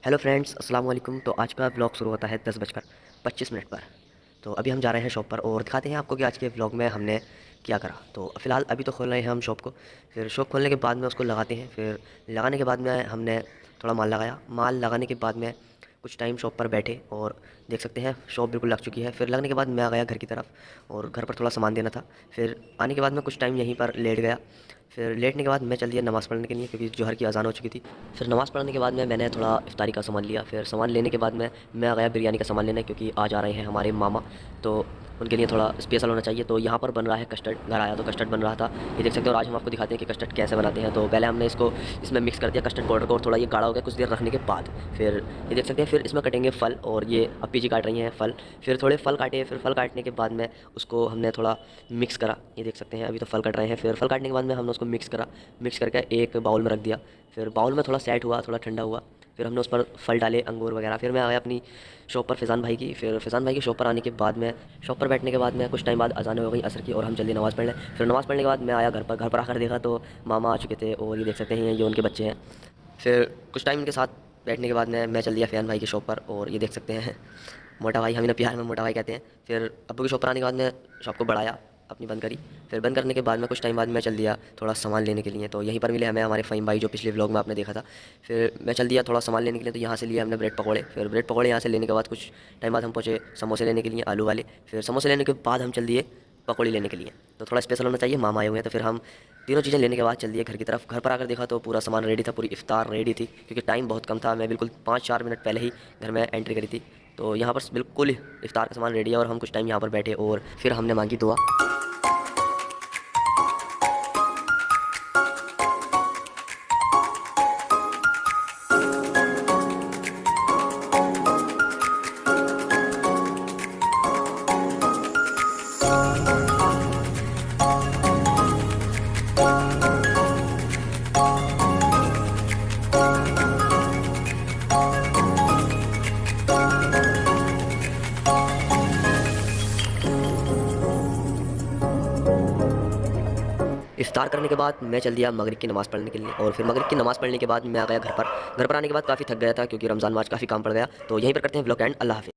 Hello friends, अस्सलाम वालेकुम। तो आज का व्लॉग शुरू होता है 10:25 पर। तो अभी हम जा रहे हैं शॉप पर और दिखाते हैं आपको कि आज के व्लॉग में हमने क्या करा। तो फ़िलहाल अभी तो खोल रहे हैं हम शॉप को। फिर शॉप खोलने के बाद में उसको लगाते हैं। फिर लगाने के बाद में हमने थोड़ा माल लगाया। माल लगाने के बाद में कुछ टाइम शॉप पर बैठे और देख सकते हैं शॉप बिल्कुल लग चुकी है। फिर लगने के बाद मैं आ गया घर की तरफ और घर पर थोड़ा सामान देना था। फिर आने के बाद में कुछ टाइम यहीं पर लेट गया। फिर लेटने के बाद मैं चल दिया नमाज़ पढ़ने के लिए, क्योंकि जोहर की अज़ान हो चुकी थी। फिर नमाज़ पढ़ने के बाद में मैंने थोड़ा इफ्तारी का सामान लिया। फिर सामान लेने के बाद में मैं आ गया बिरयानी का सामान लेने, क्योंकि आज आ रहे हैं हमारे मामा, तो उनके लिए थोड़ा स्पेशल होना चाहिए। तो यहाँ पर बन रहा है कस्टर्ड। घर आया तो कस्टर्ड बन रहा था, ये देख सकते हो। और आज हम आपको दिखाते हैं कि कस्टर्ड कैसे बनाते हैं। तो पहले हमने इसको इसमें मिक्स कर दिया कस्टर्ड पाउडर को, और थोड़ा ये गाढ़ा हो गया कुछ देर रखने के बाद। फिर ये देख सकते हैं। फिर इसमें कटेंगे फल, और ये अप्पी जी काट रही हैं फल। फिर थोड़े फल काटे। फिर फल काटने के बाद में उसको हमने थोड़ा मिक्स करा, ये देख सकते हैं। अभी तो फल कट रहे हैं। फिर फल काटने के बाद में हमने उसको मिक्स करा, मिक्स करके एक बाउल में रख दिया। फिर बाउल में थोड़ा सेट हुआ, थोड़ा ठंडा हुआ। फिर हमने उस पर फल डाले, अंगूर वगैरह। फिर मैं आया अपनी शॉप पर फैज़ान भाई की। फिर फैज़ान भाई की शॉप पर आने के बाद में शॉप पर बैठने के बाद में कुछ टाइम बाद अज़ान हो गई असर की, और हम जल्दी नमाज़ पढ़ लें। फिर नमाज़ पढ़ने के बाद मैं आया घर पर। घर पर आकर देखा तो मामा आ चुके थे, और ये देख सकते हैं ये उनके बच्चे हैं। फिर कुछ टाइम इनके साथ बैठने के बाद में मैं चल दिया फ़ैन भाई की शॉप पर, और ये देख सकते हैं मोटा भाई, हम इन्हें प्यार में मोटा भाई कहते हैं। फिर अब्बू की शॉप पर आने के बाद मैं शॉप को बढ़ाया, अपनी बंद करी। फिर बंद करने के बाद में कुछ टाइम बाद मैं चल दिया थोड़ा सामान लेने के लिए। तो यहीं पर मिले हमें हमारे फ़हीम भाई, जो पिछले व्लॉग में आपने देखा था। फिर मैं चल दिया थोड़ा सामान लेने के लिए। तो यहाँ से लिया हमने ब्रेड पकौड़े। फिर ब्रेड पकौड़े यहाँ से लेने के बाद कुछ टाइम बाद हम पहुँचे समोसे लेने के लिए, आलू वाले। फिर समोसे लेने के बाद हम चल दिए पकौड़ी लेने के लिए। तो थोड़ा स्पेशल होना चाहिए, मामा आए हुए हैं। तो फिर हम तीनों चीज़ें लेने के बाद चल दिए घर की तरफ। घर पर आकर देखा तो पूरा सामान रेडी था, पूरी इफ्तार रेडी थी, क्योंकि टाइम बहुत कम था। मैं बिल्कुल 5-4 मिनट पहले ही घर में एंट्री करी थी। तो यहाँ पर बिल्कुल इफ्तार का सामान रेडी है, और हम कुछ टाइम यहाँ पर बैठे और फिर हमने मांगी दुआ। इफ्तार करने के बाद मैं चल दिया मगरिब की नमाज़ पढ़ने के लिए, और फिर मगरिब की नमाज़ पढ़ने के बाद मैं आ गया घर पर। घर पर आने के बाद काफ़ी थक गया था, क्योंकि रमज़ान में आज काफ़ी काम पड़ गया। तो यहीं पर करते हैं व्लॉग एंड। अल्लाह हाफ़िज़।